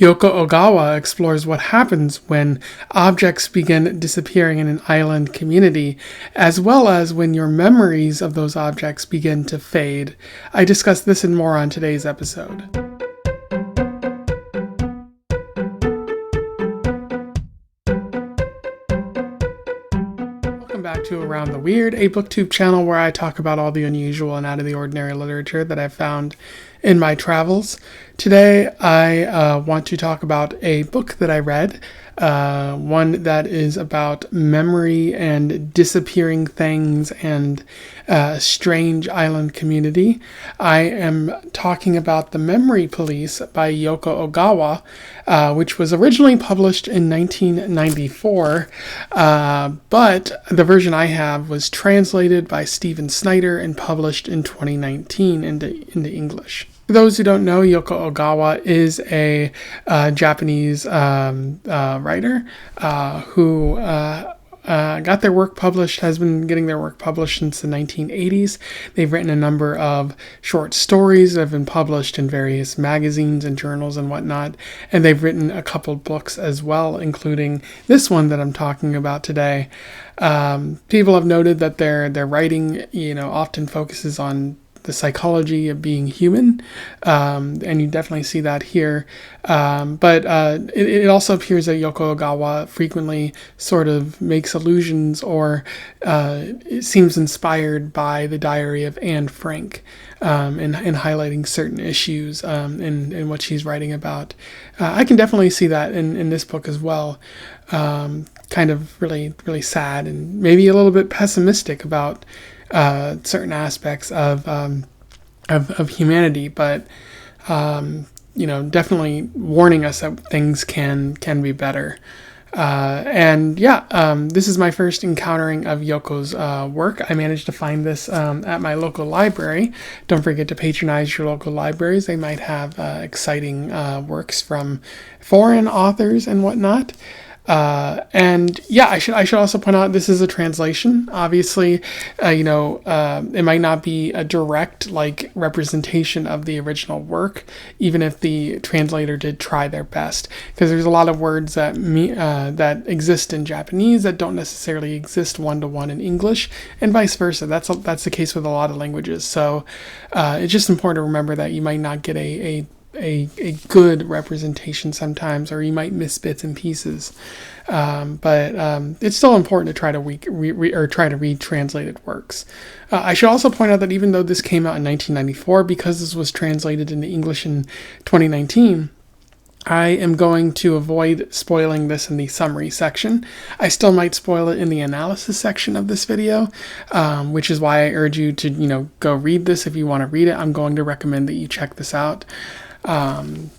Yoko Ogawa explores what happens when objects begin disappearing in an island community, as well as when your memories of those objects begin to fade. I discuss this and more on today's episode. Welcome back to Around the Weird, a booktube channel where I talk about all the unusual and out of the ordinary literature that I've found in my travels. Today I want to talk about a book that I read, one that is about memory and disappearing things and a strange island community. I am talking about The Memory Police by Yoko Ogawa, which was originally published in 1994, but the version I have was translated by Stephen Snyder and published in 2019 into English. For those who don't know, Yoko Ogawa is a Japanese writer who got their work published, has been getting their work published since the 1980s. They've written a number of short stories that have been published in various magazines and journals and whatnot, and they've written a couple books as well, including this one that I'm talking about today. People have noted that their writing, often focuses on the psychology of being human, and you definitely see that here. But it also appears that Yoko Ogawa frequently sort of makes allusions or it seems inspired by the diary of Anne Frank in highlighting certain issues in what she's writing about. I can definitely see that in this book as well. Kind of really, really sad and maybe a little bit pessimistic about certain aspects of humanity, but definitely warning us that things can be better. This is my first encountering of Yoko's work. I managed to find this at my local library. Don't forget to patronize your local libraries. They might have exciting works from foreign authors and whatnot. I should also point out this is a translation. Obviously, it might not be a direct representation of the original work, even if the translator did try their best, because there's a lot of words that that exist in Japanese that don't necessarily exist one-to-one in English, and vice versa. That's the case with a lot of languages. So it's just important to remember that you might not get a good representation sometimes, or you might miss bits and pieces. But it's still important to try to read translated works. I should also point out that even though this came out in 1994, because this was translated into English in 2019, I am going to avoid spoiling this in the summary section. I still might spoil it in the analysis section of this video, which is why I urge you to, go read this if you want to read it. I'm going to recommend that you check this out. And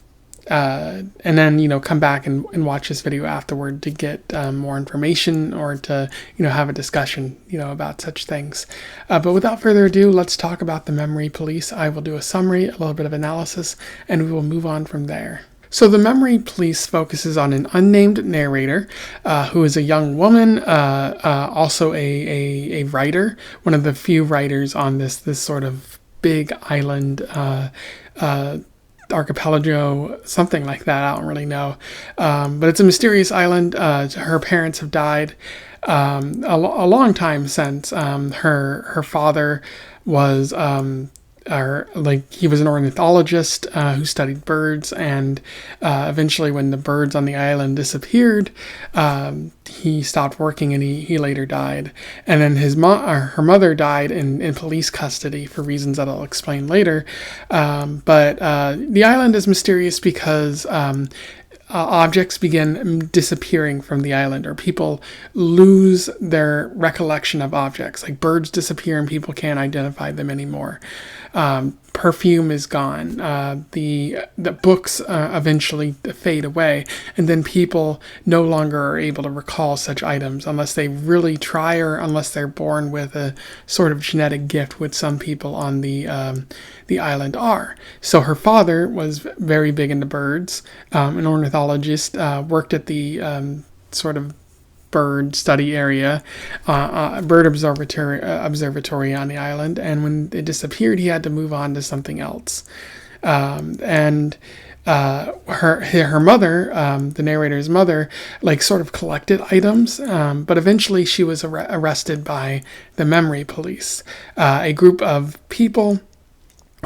then, come back and watch this video afterward to get more information or to, have a discussion, about such things. But without further ado, let's talk about The Memory Police. I will do a summary, a little bit of analysis, and we will move on from there. So The Memory Police focuses on an unnamed narrator who is a young woman, also a writer, one of the few writers on this sort of big island archipelago, something like that. I don't really know. But it's a mysterious island. Her parents have died a long time since. Her father was he was an ornithologist who studied birds, and eventually when the birds on the island disappeared, he stopped working and he later died. And then her mother died in police custody for reasons that I'll explain later. But the island is mysterious because objects begin disappearing from the island, or people lose their recollection of objects. Like birds disappear and people can't identify them anymore. Perfume is gone. The books eventually fade away, and then people no longer are able to recall such items unless they really try, or unless they're born with a sort of genetic gift, which some people on the island are. So her father was very big into birds, an ornithologist, worked at the sort of bird study area, bird observatory on the island, and when it disappeared, he had to move on to something else. And her mother, the narrator's mother, like sort of collected items, but eventually she was arrested by the memory police, a group of people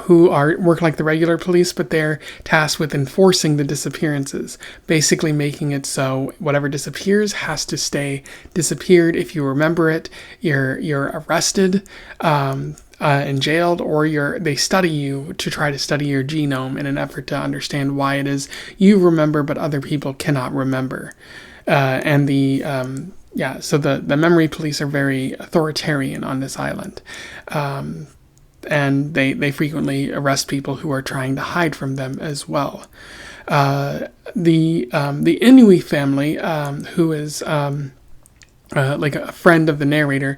who work like the regular police, but they're tasked with enforcing the disappearances, basically making it so whatever disappears has to stay disappeared. If you remember it, you're arrested and jailed, or they study you to try to study your genome in an effort to understand why it is you remember but other people cannot remember. So the memory police are very authoritarian on this island. And they frequently arrest people who are trying to hide from them as well. The Inui family, who is like a friend of the narrator,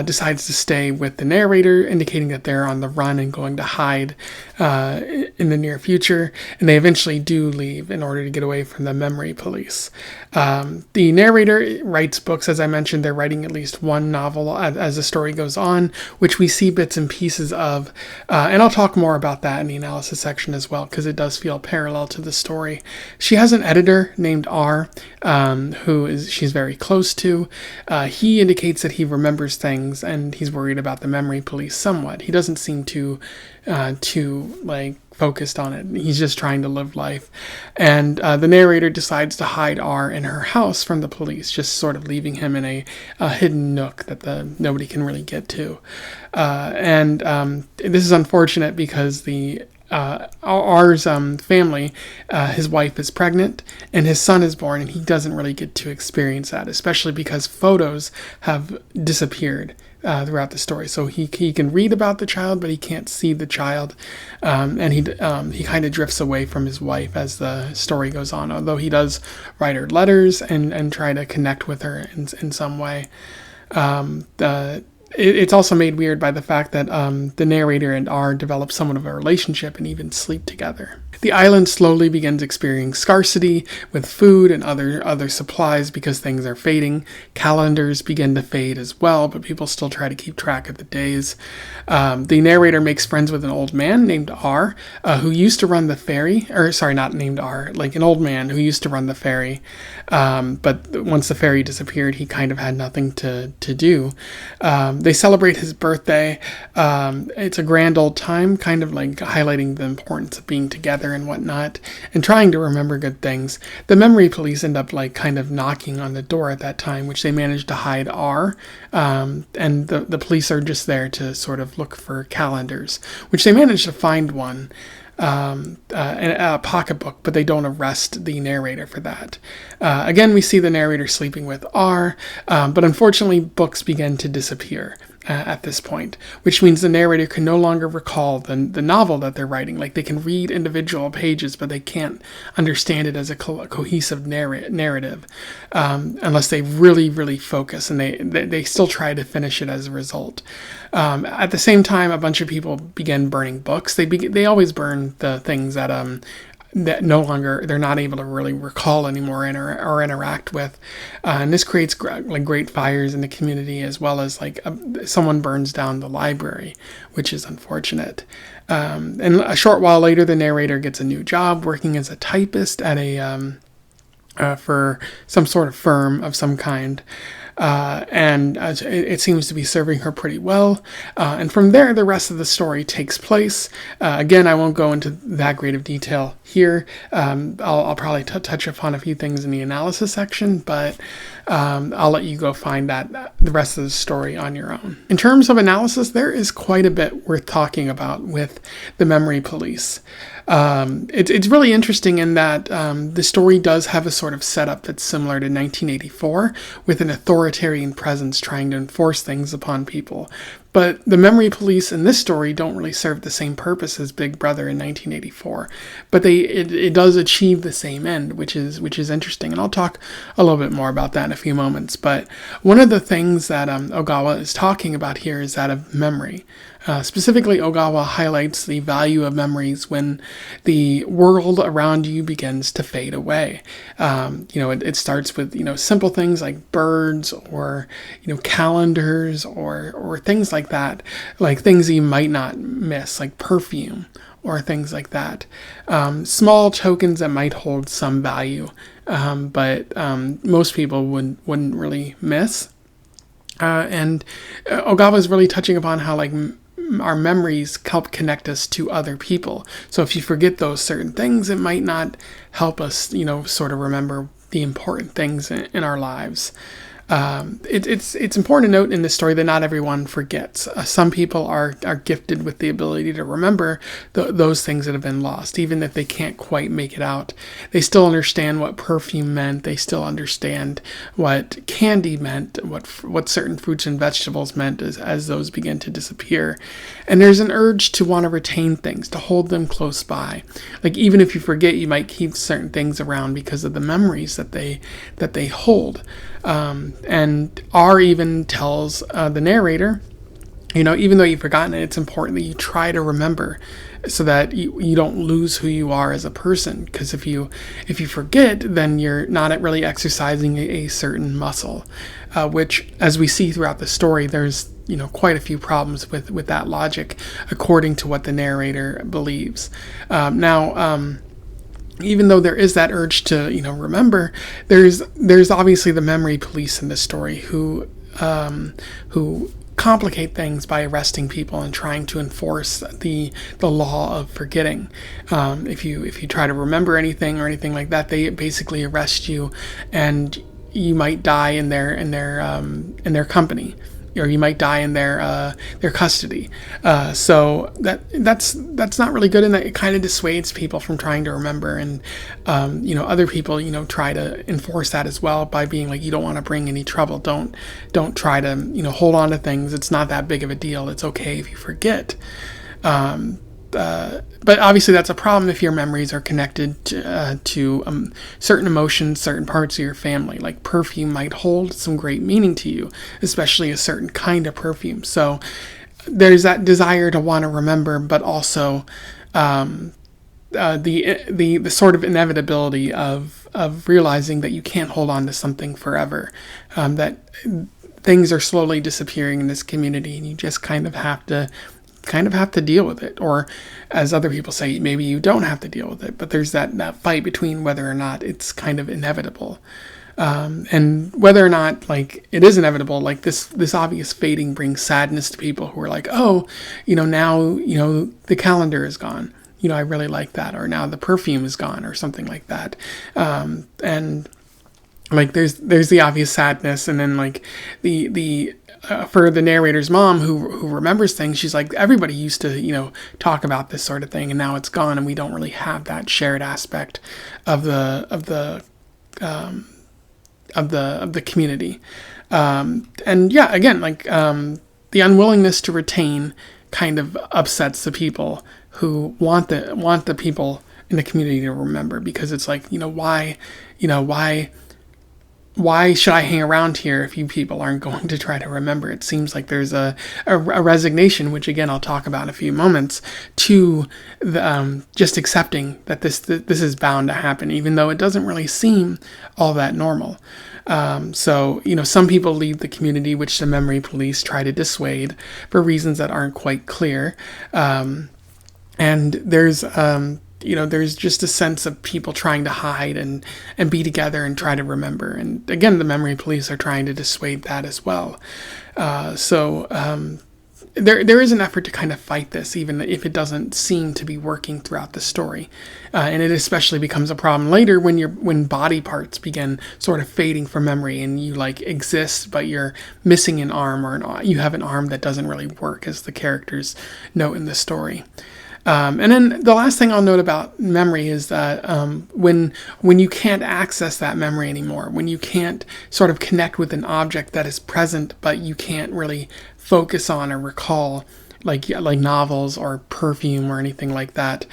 decides to stay with the narrator, indicating that they're on the run and going to hide in the near future. And they eventually do leave in order to get away from the memory police. The narrator writes books, as I mentioned. They're writing at least one novel as the story goes on, which we see bits and pieces of. And I'll talk more about that in the analysis section as well, because it does feel parallel to the story. She has an editor named R, she's very close to. He indicates that he remembers things, and he's worried about the memory police somewhat. He doesn't seem too focused on it. He's just trying to live life. And the narrator decides to hide R in her house from the police, just sort of leaving him in a hidden nook that nobody can really get to. This is unfortunate because R's family, his wife is pregnant and his son is born, and he doesn't really get to experience that, especially because photos have disappeared throughout the story. So he can read about the child, but he can't see the child, and he kind of drifts away from his wife as the story goes on, although he does write her letters and try to connect with her in some way. It's also made weird by the fact that the narrator and R develop somewhat of a relationship and even sleep together. The island slowly begins experiencing scarcity with food and other supplies because things are fading. Calendars begin to fade as well, but people still try to keep track of the days. The narrator makes friends with an old man named R, who used to run the ferry, not named R, like an old man who used to run the ferry. But once the ferry disappeared, he kind of had nothing to do. They celebrate his birthday. It's a grand old time, kind of like highlighting the importance of being together and whatnot, and trying to remember good things. The memory police end up kind of knocking on the door at that time, which they manage to hide R, and the police are just there to sort of look for calendars, which they manage to find one. A pocketbook, but they don't arrest the narrator for that. Again, we see the narrator sleeping with R, but unfortunately books begin to disappear at this point, which means the narrator can no longer recall the novel that they're writing. Like, they can read individual pages, but they can't understand it as a cohesive narrative unless they really, really focus, and they still try to finish it as a result. At the same time, a bunch of people begin burning books. They always burn the things that no longer they're not able to really recall anymore or interact with, and this creates great fires in the community, as well as someone burns down the library, which is unfortunate. And a short while later, the narrator gets a new job working as a typist at for some sort of firm of some kind. It seems to be serving her pretty well. And from there, the rest of the story takes place. Again, I won't go into that great of detail here. I'll probably touch upon a few things in the analysis section, but I'll let you go find the rest of the story on your own. In terms of analysis, there is quite a bit worth talking about with the memory police. It's really interesting in that the story does have a sort of setup that's similar to 1984, with an authoritarian presence trying to enforce things upon people. But the memory police in this story don't really serve the same purpose as Big Brother in 1984. But it does achieve the same end, which is interesting. And I'll talk a little bit more about that in a few moments. But one of the things that Ogawa is talking about here is that of memory. Specifically, Ogawa highlights the value of memories when the world around you begins to fade away. It starts with simple things like birds or calendars or things like that, like things you might not miss, like perfume or things like that. Small tokens that might hold some value, but most people wouldn't really miss. And Ogawa is really touching upon how our memories help connect us to other people. So if you forget those certain things, it might not help us, sort of remember the important things in our lives. It's important to note in this story that not everyone forgets. Some people are gifted with the ability to remember those things that have been lost, even if they can't quite make it out. They still understand what perfume meant. They still understand what candy meant, what certain fruits and vegetables meant as those begin to disappear. And there's an urge to want to retain things, to hold them close by. Like even if you forget, you might keep certain things around because of the memories that they hold. And R even tells the narrator, even though you've forgotten it, it's important that you try to remember so that you don't lose who you are as a person. Because if you forget, then you're not really exercising a certain muscle, which, as we see throughout the story, there's quite a few problems with that logic, according to what the narrator believes. Even though there is that urge to remember, there's obviously the memory police in this story who complicate things by arresting people and trying to enforce the law of forgetting. If you try to remember anything or anything like that, they basically arrest you, and you might die in their company, or you might die in their custody. So that's not really good, and that it kind of dissuades people from trying to remember. And other people try to enforce that as well by being like, you don't want to bring any trouble. Don't try to hold on to things. It's not that big of a deal. It's okay if you forget. But obviously that's a problem if your memories are connected to certain emotions, certain parts of your family. Like perfume might hold some great meaning to you, especially a certain kind of perfume. So there's that desire to want to remember, but also the sort of inevitability of realizing that you can't hold on to something forever, that things are slowly disappearing in this community, and you just kind of have to deal with it. Or as other people say, maybe you don't have to deal with it, but there's that fight between whether or not it's kind of inevitable. And whether or not it is inevitable, this obvious fading brings sadness to people who are like, oh, now, the calendar is gone. I really like that. Or now the perfume is gone, or something like that. And there's the obvious sadness. And then the for the narrator's mom who remembers things, she's like, everybody used to, talk about this sort of thing, and now it's gone, and we don't really have that shared aspect of the community. And yeah, again, the unwillingness to retain kind of upsets the people who want the people in the community to remember, because it's like, why should I hang around here if you people aren't going to try to remember? It seems like there's a resignation, which again I'll talk about in a few moments, to the, just accepting that this is bound to happen, even though it doesn't really seem all that normal. So some people leave the community, which the memory police try to dissuade for reasons that aren't quite clear. And there's just a sense of people trying to hide and be together and try to remember. And again, the memory police are trying to dissuade that as well. There is an effort to kind of fight this, even if it doesn't seem to be working throughout the story. And it especially becomes a problem later when body parts begin sort of fading from memory, and you exist, but you're missing an arm, or you have an arm that doesn't really work, as the characters note in the story. And then the last thing I'll note about memory is that when you can't access that memory anymore, when you can't sort of connect with an object that is present, but you can't really focus on or recall like novels or perfume or anything like that.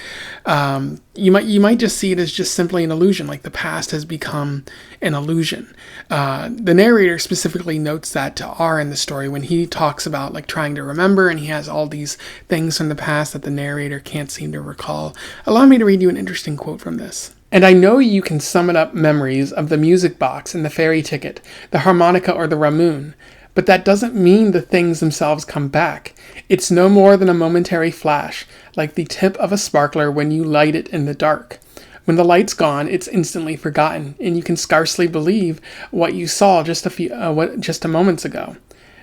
You might just see it as just simply an illusion, like the past has become an illusion. The narrator specifically notes that to R in the story when he talks about like trying to remember, and he has all these things from the past that the narrator can't seem to recall. Allow me to read you an interesting quote from this. "And I know you can summon up memories of the music box and the ferry ticket, the harmonica or the ramoon, but that doesn't mean the things themselves come back. It's no more than a momentary flash, like the tip of a sparkler when you light it in the dark. When the light's gone, it's instantly forgotten, and you can scarcely believe what you saw just a moments ago.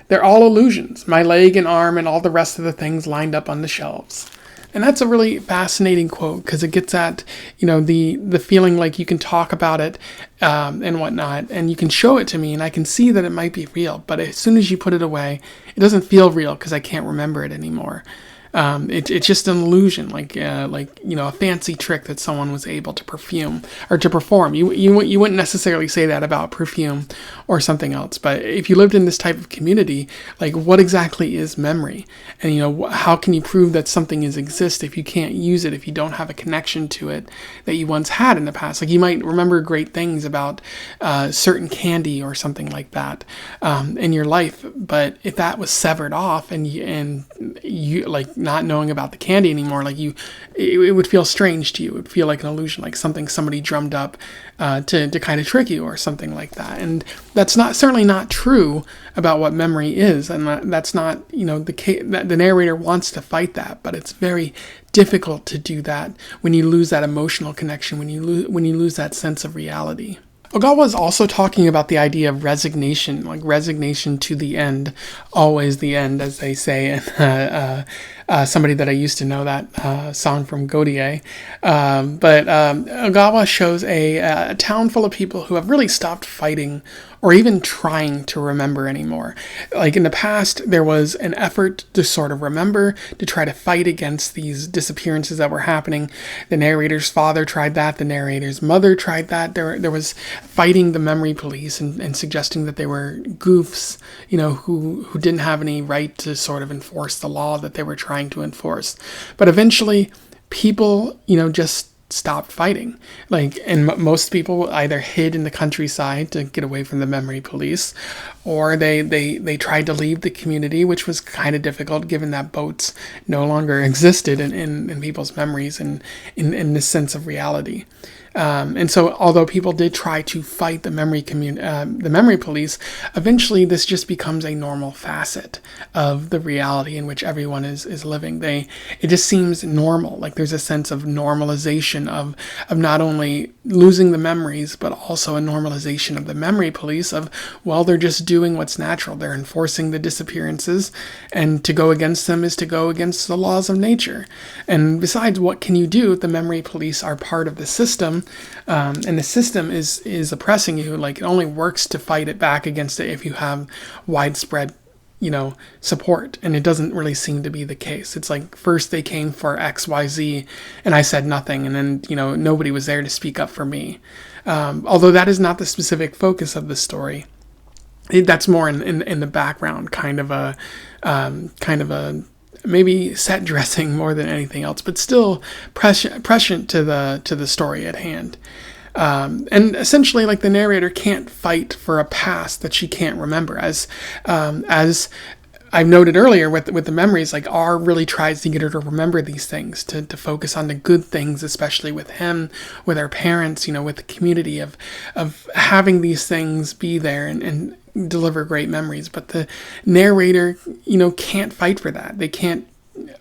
They're all illusions, my leg and arm and all the rest of the things lined up on the shelves." And that's a really fascinating quote because it gets at, the feeling like you can talk about it and whatnot, and you can show it to me, and I can see that it might be real. But as soon as you put it away, it doesn't feel real because I can't remember it anymore. It's just an illusion, like a fancy trick that someone was able to perform. You wouldn't necessarily say that about perfume or something else, but if you lived in this type of community, like what exactly is memory, and how can you prove that something exists if you can't use it, if you don't have a connection to it that you once had in the past? Like you might remember great things about certain candy or something like that in your life, but if that was severed off and you like not knowing about the candy anymore, like it would feel strange to you. It would feel like an illusion, like something somebody drummed up to kind of trick you or something like that. And that's certainly not true about what memory is. And that's not, the case. The narrator wants to fight that, but it's very difficult to do that when you lose that emotional connection, when you lose that sense of reality. Ogawa is also talking about the idea of resignation, like resignation to the end, always the end, as they say. And somebody that I used to know that song from Godier. But Ogawa shows a town full of people who have really stopped fighting or even trying to remember anymore. Like in the past, there was an effort to sort of remember, to try to fight against these disappearances that were happening. The narrator's father tried that. The narrator's mother tried that. There was fighting the memory police and suggesting that they were goofs, who didn't have any right to sort of enforce the law that they were trying to enforce. But eventually, people, just stopped fighting. And most people either hid in the countryside to get away from the memory police, or they tried to leave the community, which was kind of difficult given that boats no longer existed in people's memories and in this sense of reality. And so, although people did try to fight the memory police, eventually this just becomes a normal facet of the reality in which everyone is living. It just seems normal. Like there's a sense of normalization of not only losing the memories, but also a normalization of the memory police of, well, they're just doing what's natural. They're enforcing the disappearances, and to go against them is to go against the laws of nature. And besides, what can you do? The memory police are part of the system. And the system is oppressing you. Like it only works to fight it back against it if you have widespread, support. And it doesn't really seem to be the case. It's like first they came for XYZ and I said nothing. And then, nobody was there to speak up for me. Although that is not the specific focus of the story. That's more in the background, kind of a maybe set dressing more than anything else, but still prescient to the story at hand. And essentially, like the narrator can't fight for a past that she can't remember. As I've noted earlier with the memories, like R really tries to get her to remember these things, to focus on the good things, especially with him, with her parents, with the community of having these things be there and deliver great memories. But the narrator, can't fight for that. They can't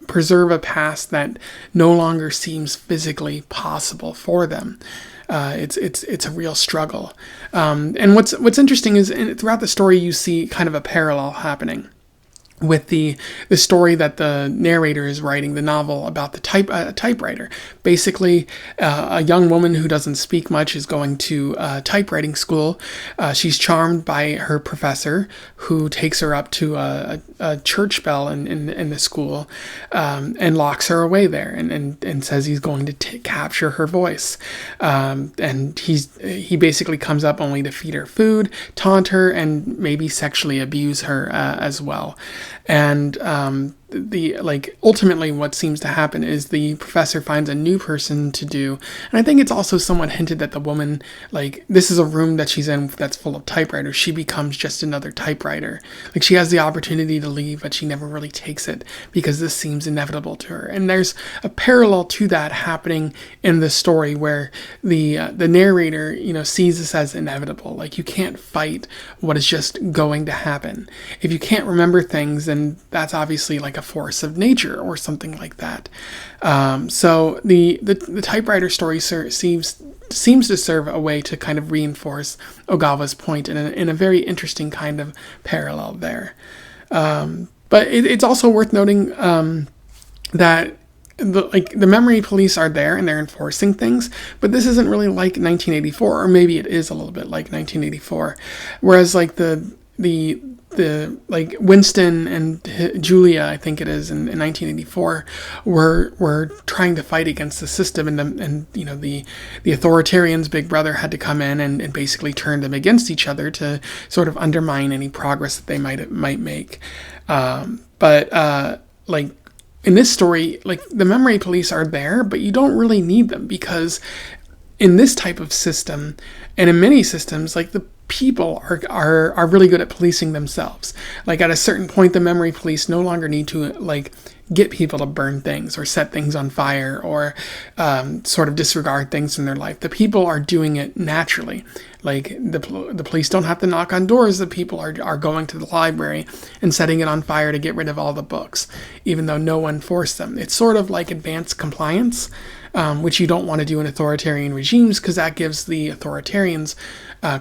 preserve a past that no longer seems physically possible for them. It's a real struggle. And what's interesting is throughout the story you see kind of a parallel happening with the story that the narrator is writing, the novel about the typewriter. Basically, a young woman who doesn't speak much is going to typewriting school. She's charmed by her professor, who takes her up to a church bell in the school and locks her away there and says he's going to capture her voice. And he basically comes up only to feed her food, taunt her, and maybe sexually abuse her as well. And like ultimately what seems to happen is the professor finds a new person to do. And I think it's also somewhat hinted that the woman, like, this is a room that she's in that's full of typewriters. She becomes just another typewriter. Like, she has the opportunity to leave, but she never really takes it because this seems inevitable to her. And there's a parallel to that happening in the story where the narrator, sees this as inevitable. Like, you can't fight what is just going to happen. If you can't remember things, then that's obviously like a force of nature or something like that. So the typewriter story seems to serve a way to kind of reinforce Ogawa's point in a very interesting kind of parallel there. But it's also worth noting that the memory police are there and they're enforcing things, but this isn't really like 1984, or maybe it is a little bit like 1984, whereas like the like Winston and Julia, I think it is, in 1984, were trying to fight against the system, and the authoritarians' big brother had to come in and basically turn them against each other to sort of undermine any progress that they might make. But like in this story, like the memory police are there, but you don't really need them, because in this type of system, and in many systems, like the people are really good at policing themselves. Like at a certain point, the memory police no longer need to like get people to burn things or set things on fire or sort of disregard things in their life. The people are doing it naturally. Like the police don't have to knock on doors. The people are going to the library and setting it on fire to get rid of all the books, even though no one forced them. It's sort of like advanced compliance, which you don't want to do in authoritarian regimes, because that gives the authoritarians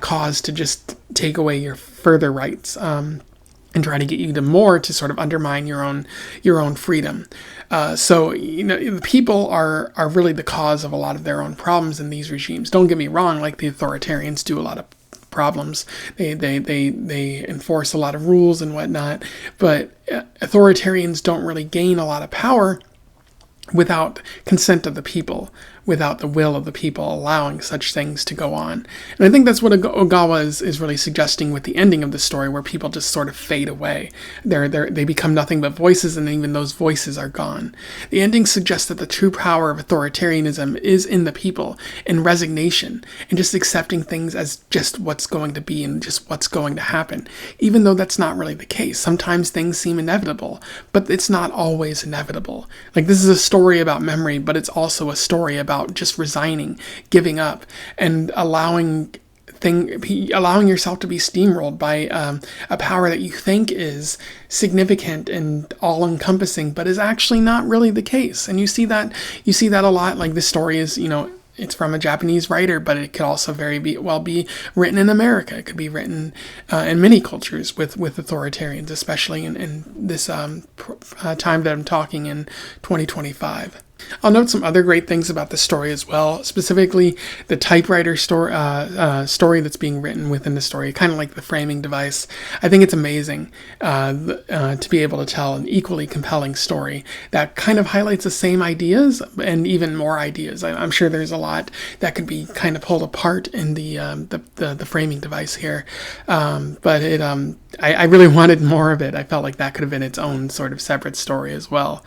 cause to just take away your further rights and try to get you to sort of undermine your own freedom. So the people are really the cause of a lot of their own problems in these regimes. Don't get me wrong; like the authoritarians do a lot of problems. They enforce a lot of rules and whatnot, but authoritarians don't really gain a lot of power without consent of the people, without the will of the people allowing such things to go on. And I think that's what Ogawa is really suggesting with the ending of the story, where people just sort of fade away. They become nothing but voices, and even those voices are gone. The ending suggests that the true power of authoritarianism is in the people, in resignation, and just accepting things as just what's going to be and just what's going to happen, even though that's not really the case. Sometimes things seem inevitable, but it's not always inevitable. Like, this is a story about memory, but it's also a story about just resigning, giving up, and allowing yourself to be steamrolled by a power that you think is significant and all-encompassing, but is actually not really the case. And you see that a lot. Like, this story is, it's from a Japanese writer, but it could also well be written in America. It could be written in many cultures with authoritarians, especially in this time that I'm talking in 2025. I'll note some other great things about the story as well, specifically the typewriter story that's being written within the story, kind of like the framing device. I think it's amazing to be able to tell an equally compelling story that kind of highlights the same ideas and even more ideas. I'm sure there's a lot that could be kind of pulled apart in the framing device here, but I really wanted more of it. I felt like that could have been its own sort of separate story as well.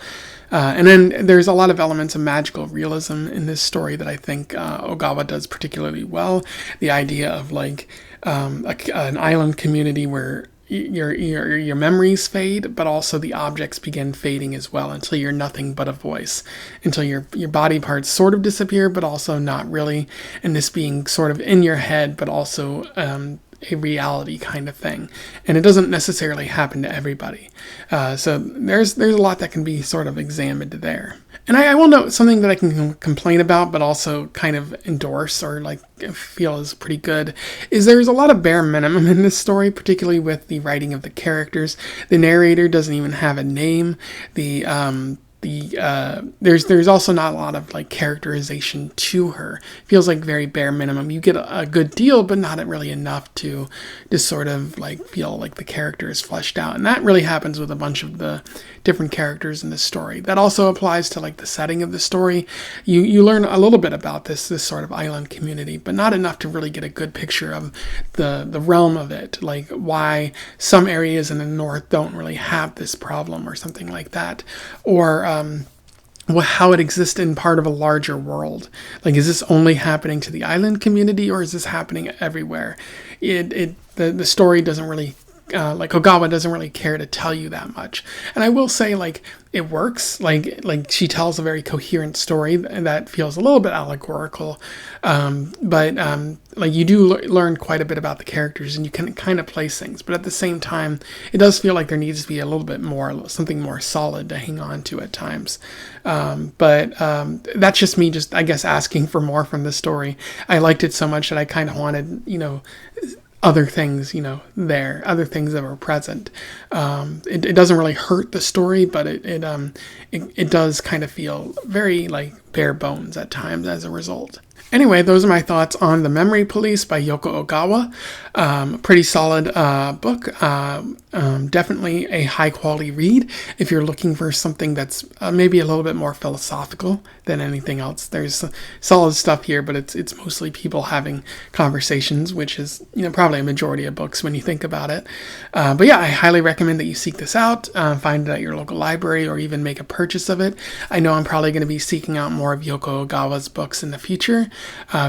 And then there's a lot of elements of magical realism in this story that I think Ogawa does particularly well. The idea of like an island community where your memories fade, but also the objects begin fading as well, until you're nothing but a voice, until your body parts sort of disappear, but also not really, and this being sort of in your head, but also a reality kind of thing. And it doesn't necessarily happen to everybody. So there's a lot that can be sort of examined there. And I will note something that I can complain about, but also kind of endorse or like feel is pretty good, is there's a lot of bare minimum in this story, particularly with the writing of the characters. The narrator doesn't even have a name. there's also not a lot of like characterization to her. It feels like very bare minimum. You get a good deal, but not really enough to just sort of like feel like the character is fleshed out. And that really happens with a bunch of the different characters in the story. That also applies to like the setting of the story. You learn a little bit about this sort of island community, but not enough to really get a good picture of the realm of it, like why some areas in the north don't really have this problem or something like that, or how it exists in part of a larger world. Like, is this only happening to the island community, or is this happening everywhere? The story doesn't really like Ogawa doesn't really care to tell you that much. And I will say, like, it works. Like she tells a very coherent story that feels a little bit allegorical, but like you do learn quite a bit about the characters, and you can kind of place things. But at the same time, it does feel like there needs to be a little bit more, something more solid to hang on to at times. But that's just me, just I guess asking for more from the story. I liked it so much that I kind of wanted, other things, other things that were present. It doesn't really hurt the story, but it does kind of feel very like bare bones at times as a result. Anyway, those are my thoughts on The Memory Police by Yoko Ogawa. Pretty solid book. Definitely a high quality read if you're looking for something that's maybe a little bit more philosophical than anything else. There's solid stuff here, but it's mostly people having conversations, which is probably a majority of books when you think about it. But yeah, I highly recommend that you seek this out, find it at your local library, or even make a purchase of it. I know I'm probably going to be seeking out more of Yoko Ogawa's books in the future,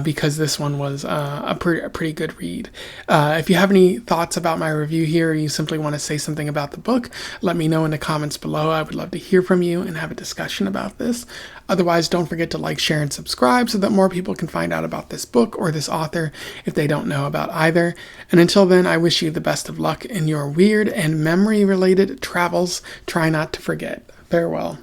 because this one was a pretty good read. If you have any thoughts about my review here, or you simply want to say something about the book, let me know in the comments below. I would love to hear from you and have a discussion about this. Otherwise, don't forget to like, share, and subscribe so that more people can find out about this book or this author if they don't know about either. And until then, I wish you the best of luck in your weird and memory-related travels. Try not to forget. Farewell.